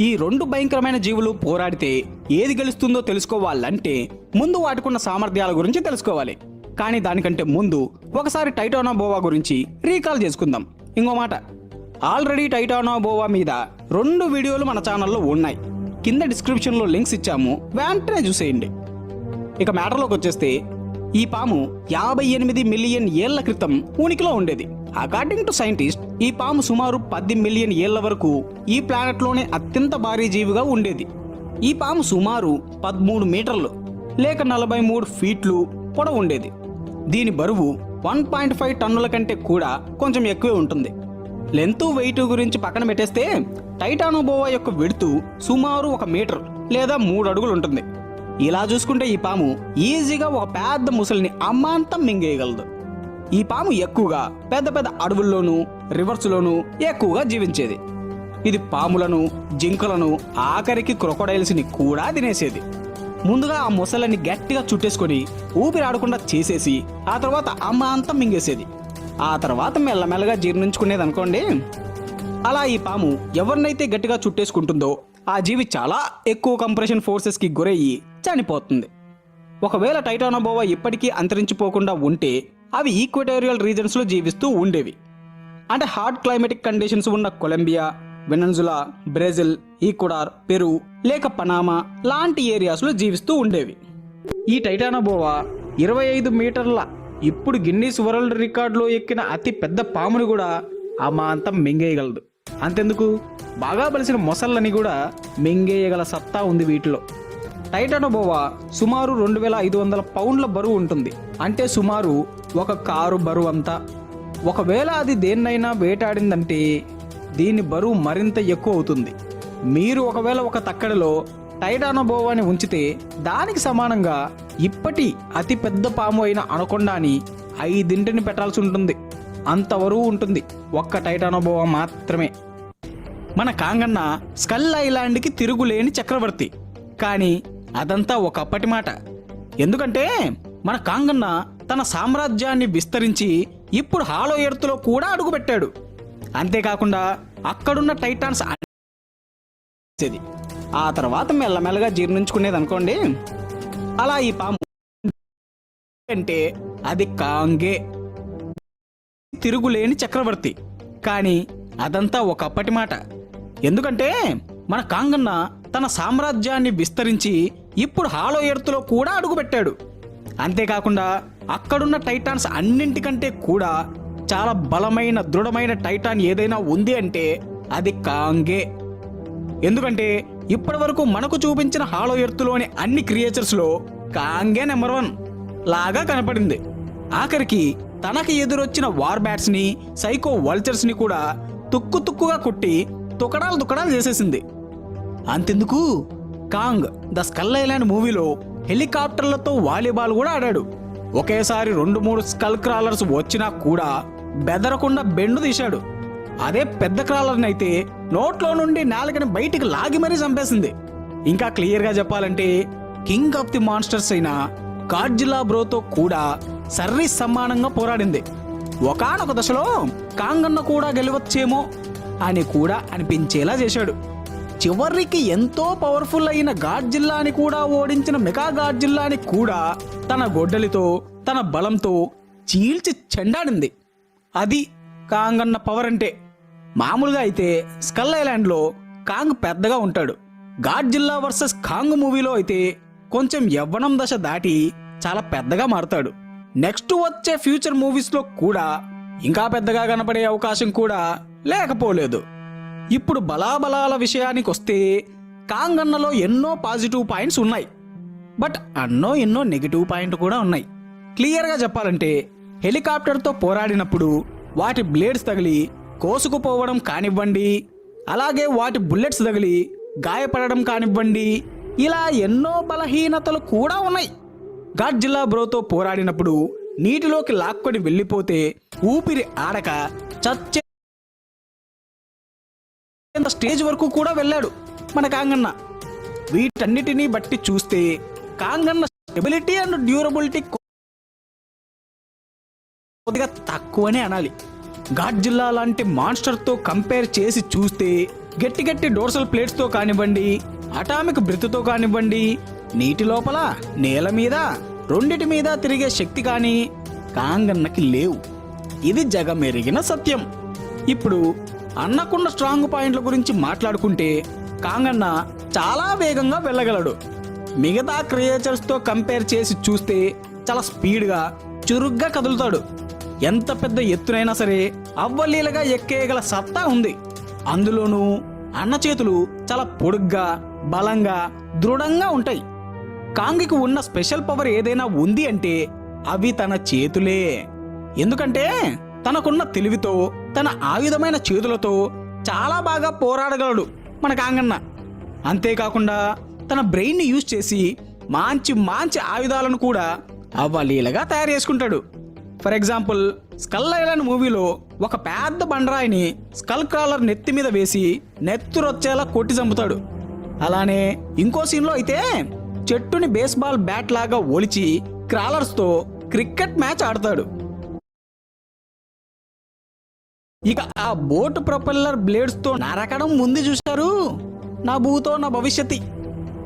ఈ రెండు భయంకరమైన జీవులు పోరాడితే ఏది గెలుస్తుందో తెలుసుకోవాలంటే ముందు వాటికున్న సామర్థ్యాల గురించి తెలుసుకోవాలి. కానీ దానికంటే ముందు ఒకసారి టైటానోబోవా గురించి రీకాల్ చేసుకుందాం. ఇంకో మాట, ఆల్రెడీ టైటానోబోవా మీద 2 వీడియోలు మన ఛానల్లో ఉన్నాయి. కింద డిస్క్రిప్షన్లో లింక్స్ ఇచ్చాము, వెంటనే చూసేయండి. ఇక మ్యాటర్లోకి వచ్చేస్తే, ఈ పాము 58 మిలియన్ ఏళ్ల క్రితం ఉనికిలో ఉండేది. అకార్డింగ్ టు సైంటిస్ట్, ఈ పాము సుమారు 10 మిలియన్ ఏళ్ల వరకు ఈ ప్లానెట్ లోనే అత్యంత భారీ జీవిగా ఉండేది. ఈ పాము సుమారు 13 మీటర్లు లేక 43 ఫీట్లు పొడవు ఉండేది. దీని బరువు 1.5 టన్నుల కంటే కూడా కొంచెం ఎక్కువే ఉంటుంది. లెంత్ వెయిట్ గురించి పక్కన పెట్టేస్తే, టైటానోబోవా యొక్క వెడుతు సుమారు 1 మీటర్ లేదా 3 అడుగులు ఉంటుంది. ఇలా చూసుకుంటే ఈ పాము ఈజీగా ఒక పెద్ద ముసలిని అమాంతం మింగేయగలదు. ఈ పాము ఎక్కువగా పెద్ద పెద్ద అడవుల్లోనూ రివర్స్లోనూ ఎక్కువగా జీవించేది. ఇది పాములను, జింకలను, ఆఖరికి క్రొకొడైల్స్ని కూడా తినేసేది. ముందుగా ఆ ముసలిని గట్టిగా చుట్టేసుకొని ఊపిరాడకుండా చేసేసి ఆ తర్వాత అమాంతం మింగేసేది. ఆ తర్వాత మెల్లమెల్లగా జీర్ణించుకునేది అనుకోండి. అలా ఈ పాము ఎవరినైతే గట్టిగా చుట్టేసుకుంటుందో ఆ జీవి చాలా ఎక్కువ కంప్రెషన్ ఫోర్సెస్కి గురయ్యి చనిపోతుంది. ఒకవేళ టైటానోబోవా ఇప్పటికీ అంతరించిపోకుండా ఉంటే అవి ఈక్వటోరియల్ రీజన్స్లో జీవిస్తూ ఉండేవి. అంటే హాట్ క్లైమేటిక్ కండిషన్స్ ఉన్న Colombia, Venezuela, Brazil, Ecuador, Peru లేక పనామా లాంటి ఏరియాస్లో జీవిస్తూ ఉండేవి. ఈ టైటానోబోవా 25 మీటర్ల ఇప్పుడు గిన్నీస్ వరల్డ్ రికార్డులో ఎక్కిన అతి పెద్ద పాముని కూడా అమాంతం మింగేయగలదు. అంతెందుకు, బాగా బలిసిన మొసళ్ళని కూడా మింగేయగల సత్తా ఉంది వీటిలో. టైటానోబోవా సుమారు 2500 పౌండ్ల బరువు ఉంటుంది. అంటే సుమారు ఒక కారు బరువు అంతా. ఒకవేళ అది దేన్నైనా వేటాడిందంటే దీని బరువు మరింత ఎక్కువ అవుతుంది. మీరు ఒకవేళ ఒక తక్కడిలో టైటానోబోవాని ఉంచితే దానికి సమానంగా ఇప్పటి అతి పెద్ద పాము అయిన అనకొండాని 5 పెట్టాల్సి ఉంటుంది. అంత బరువు ఉంటుంది ఒక్క టైటానోబోవా మాత్రమే. మన కాంగన్న స్కల్ ఐలాండ్కి తిరుగులేని చక్రవర్తి. కానీ అదంతా ఒకప్పటి మాట. ఎందుకంటే మన కాంగన్న తన సామ్రాజ్యాన్ని విస్తరించి ఇప్పుడు హాలో ఎర్త్లో కూడా అడుగుపెట్టాడు. అంతేకాకుండా అక్కడున్న టైటాన్స్ ఆ తర్వాత మెల్లమెల్లగా జీర్ణించుకునేది అనుకోండి. అలా ఈ పాము అంటే అది కాంగే, తిరుగులేని చక్రవర్తి. కానీ అదంతా ఒకప్పటి మాట. ఎందుకంటే మన కాంగన్న తన సామ్రాజ్యాన్ని విస్తరించి ఇప్పుడు హాలో ఎర్త్లో కూడా అడుగుపెట్టాడు. అంతేకాకుండా అక్కడున్న టైటాన్స్ అన్నింటికంటే కూడా చాలా బలమైన దృఢమైన టైటాన్ ఏదైనా ఉంది అంటే అది కాంగే. ఎందుకంటే ఇప్పటి వరకు మనకు చూపించిన హాలో ఎర్త్లోని అన్ని క్రియేచర్స్లో కాంగే నెంబర్ 1 లాగా కనపడింది. ఆఖరికి తనకి ఎదురొచ్చిన వార్ బ్యాట్స్ని, సైకో వల్చర్స్ని కూడా తుక్కుగా కొట్టి తుకడాలు చేసేసింది. అంతెందుకు, కాంగ్ ద స్కల్ ఐలాండ్ మూవీలో హెలికాప్టర్లతో వాలీబాల్ కూడా ఆడాడు. ఒకేసారి 2-3 స్కల్ క్రాలర్స్ వచ్చినా కూడా బెదరకుండా బెండు తీశాడు. అదే పెద్ద క్రాలర్నైతే నోట్లో నుండి నాలుకని బయటికి లాగి మరీ చంపేసింది. ఇంకా క్లియర్గా చెప్పాలంటే కింగ్ ఆఫ్ ది మాన్స్టర్స్ అయిన గాడ్జిల్లా బ్రోతో కూడా సర్రీస్ సమానంగా పోరాడింది. ఒకానొక దశలో కాంగన్న కూడా గెలవచ్చేమో అని కూడా అనిపించేలా చేశాడు. చివరికి ఎంతో పవర్ఫుల్ అయిన గాడ్జిల్లాని కూడా ఓడించిన మెగా గాడ్జిల్లాని కూడా తన గొడ్డలితో, తన బలంతో చీల్చి చెండాడింది. అది కాంగన్న పవర్ అంటే. మామూలుగా అయితే స్కల్ ఐలాండ్లో కాంగ్ పెద్దగా ఉంటాడు. గాడ్జిల్లా వర్సెస్ కాంగ్ మూవీలో అయితే కొంచెం యవ్వనం దశ దాటి చాలా పెద్దగా మారుతాడు. నెక్స్ట్ వచ్చే ఫ్యూచర్ మూవీస్లో కూడా ఇంకా పెద్దగా కనపడే అవకాశం కూడా లేకపోలేదు. ఇప్పుడు బలాబలాల విషయానికి వస్తే కాంగన్నలో ఎన్నో పాజిటివ్ పాయింట్స్ ఉన్నాయి. బట్ ఎన్నో నెగిటివ్ పాయింట్ కూడా ఉన్నాయి. క్లియర్గా చెప్పాలంటే హెలికాప్టర్తో పోరాడినప్పుడు వాటి బ్లేడ్స్ తగిలి కోసుకుపోవడం కానివ్వండి, అలాగే వాటి బుల్లెట్స్ తగిలి గాయపడడం కానివ్వండి, ఇలా ఎన్నో బలహీనతలు కూడా ఉన్నాయి. గాడ్జిల్లా బ్రోతో పోరాడినప్పుడు నీటిలోకి లాక్కొని వెళ్ళిపోతే ఊపిరి ఆడక చచ్చే స్టేజ్ వరకు కూడా వెళ్ళాడు మన కాంగన్న. వీటన్నిటినీ బట్టి చూస్తే కాంగన్న స్టెబిలిటీ అండ్ డ్యూరబిలిటీ కొద్దిగా తక్కువనే అనాలి. గాడ్జిల్లా లాంటి మాన్స్టర్తో కంపేర్ చేసి చూస్తే గట్టి గట్టి డోర్సల్ ప్లేట్స్తో కానివ్వండి, అటామిక్ బ్రిత్తో కానివ్వండి, నీటి లోపల, నేల మీద, రెండిటి మీద తిరిగే శక్తి కానీ కాంగన్నకి లేవు. ఇది జగమెరిగిన సత్యం. ఇప్పుడు అన్నకున్న స్ట్రాంగ్ పాయింట్ల గురించి మాట్లాడుకుంటే కాంగన్న చాలా వేగంగా వెళ్ళగలడు. మిగతా క్రియేచర్స్తో కంపేర్ చేసి చూస్తే చాలా స్పీడ్గా, చురుగ్గా కదులుతాడు. ఎంత పెద్ద ఎత్తునైనా సరే అవ్వలీలగా ఎక్కేయగల సత్తా ఉంది. అందులోనూ అన్న చేతులు చాలా పొడుగ్గా, బలంగా, దృఢంగా ఉంటాయి. కాంగికి ఉన్న స్పెషల్ పవర్ ఏదైనా ఉంది అంటే అవి తన చేతులే. ఎందుకంటే తనకున్న తెలివితో, తన ఆయుధమైన చేతులతో చాలా బాగా పోరాడగలడు మన కాంగన్న. అంతేకాకుండా తన బ్రెయిన్ని యూజ్ చేసి మంచి మంచి ఆయుధాలను కూడా అవ్వలీలగా తయారు చేసుకుంటాడు. ఫర్ ఎగ్జాంపుల్, స్కల్ ఐలాండ్ మూవీలో ఒక పెద్ద బండరాయిని స్కల్ క్రాలర్ నెత్తి మీద వేసి నెత్తురొచ్చేలా కొట్టి చంపుతాడు. అలానే ఇంకో సీన్లో అయితే చెట్టుని బేస్బాల్ బ్యాట్ లాగా ఒలిచి క్రాలర్స్తో క్రికెట్ మ్యాచ్ ఆడతాడు. ఇక ఆ బోట్ ప్రొపెల్లర్ బ్లేడ్స్తో నరకడం ముందు చూశారు. నా భూతో నా భవిష్యత్తి.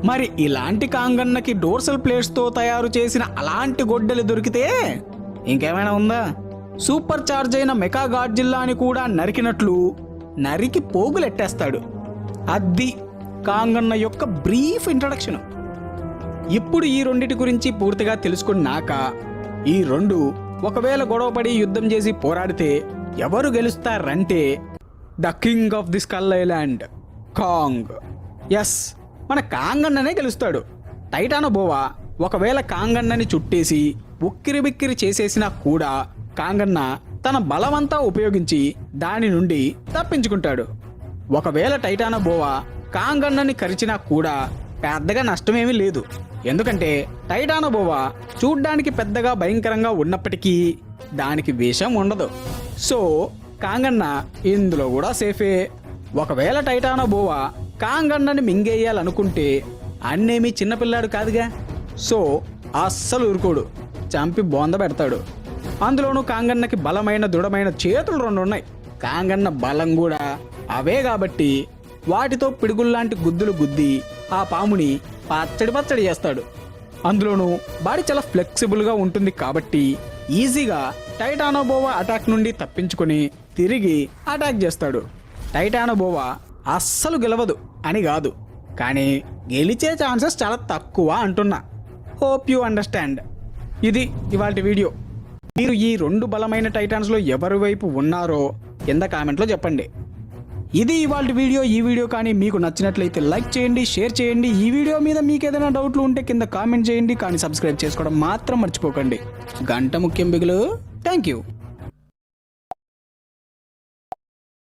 మరి ఇలాంటి కాంగన్నకి డోర్సల్ ప్లేట్స్తో తయారు చేసిన అలాంటి గొడ్డలి దొరికితే ఇంకేమైనా ఉందా? సూపర్ చార్జ్ అయిన మెగా గాడ్జిల్లాని కూడా నరికినట్లు నరికి పోగులెట్టేస్తాడు. అది కాంగన్న యొక్క బ్రీఫ్ ఇంట్రడక్షన్. ఇప్పుడు ఈ రెండిటి గురించి పూర్తిగా తెలుసుకున్నాక ఈ రెండు ఒకవేళ గొడవపడి యుద్ధం చేసి పోరాడితే ఎవరు గెలుస్తారంటే the king of the skull island, Kong. Yes, మన కాంగన్ననే గెలుస్తాడు. టైటానోబోవా ఒకవేళ కాంగన్నని చుట్టేసి ఉక్కిరిబిక్కిరి చేసేసినా కూడా కాంగన్న తన బలమంతా ఉపయోగించి దాని నుండి తప్పించుకుంటాడు. ఒకవేళ టైటానోబోవా కాంగన్నని కరిచినా కూడా పెద్దగా నష్టమేమీ లేదు. ఎందుకంటే టైటానోబోవా చూడ్డానికి పెద్దగా భయంకరంగా ఉన్నప్పటికీ దానికి విషం ఉండదు. సో కాంగన్న ఇందులో కూడా సేఫే. ఒకవేళ టైటానోబోవా కాంగన్నని మింగేయాలనుకుంటే అన్నేమీ చిన్నపిల్లాడు కాదుగా. సో అస్సలు ఊరుకోడు, చంపి బొంద పెడతాడు. అందులోనూ కాంగన్నకి బలమైన దృఢమైన చేతులు 2 ఉన్నాయి. కాంగన్న బలం కూడా అవే కాబట్టి వాటితో పిడుగుల్లాంటి గుద్దులు గుద్ది ఆ పాముని పచ్చడి చేస్తాడు. అందులోనూ బాడీ చాలా ఫ్లెక్సిబుల్గా ఉంటుంది కాబట్టి ఈజీగా టైటానోబోవా అటాక్ నుండి తప్పించుకొని తిరిగి అటాక్ చేస్తాడు. టైటానోబోవా అస్సలు గెలవదు అని కాదు, కానీ గెలిచే ఛాన్సెస్ చాలా తక్కువ అంటున్నా. Hope you understand. ఇది ఇవాల్టి వీడియో. మీరు ఈ 2 బలమైన టైటాన్స్లో ఎవరి వైపు ఉన్నారో కింద కామెంట్లో చెప్పండి. ఇది ఇవాల్టి వీడియో. ఈ వీడియో కానీ మీకు నచ్చినట్లయితే లైక్ చేయండి, షేర్ చేయండి. ఈ వీడియో మీద మీకు ఏదైనా డౌట్లు ఉంటే కింద కామెంట్ చేయండి. కానీ సబ్స్క్రైబ్ చేసుకోవడం మాత్రం మర్చిపోకండి. గంట ముఖ్యం బిగులు. Thank you.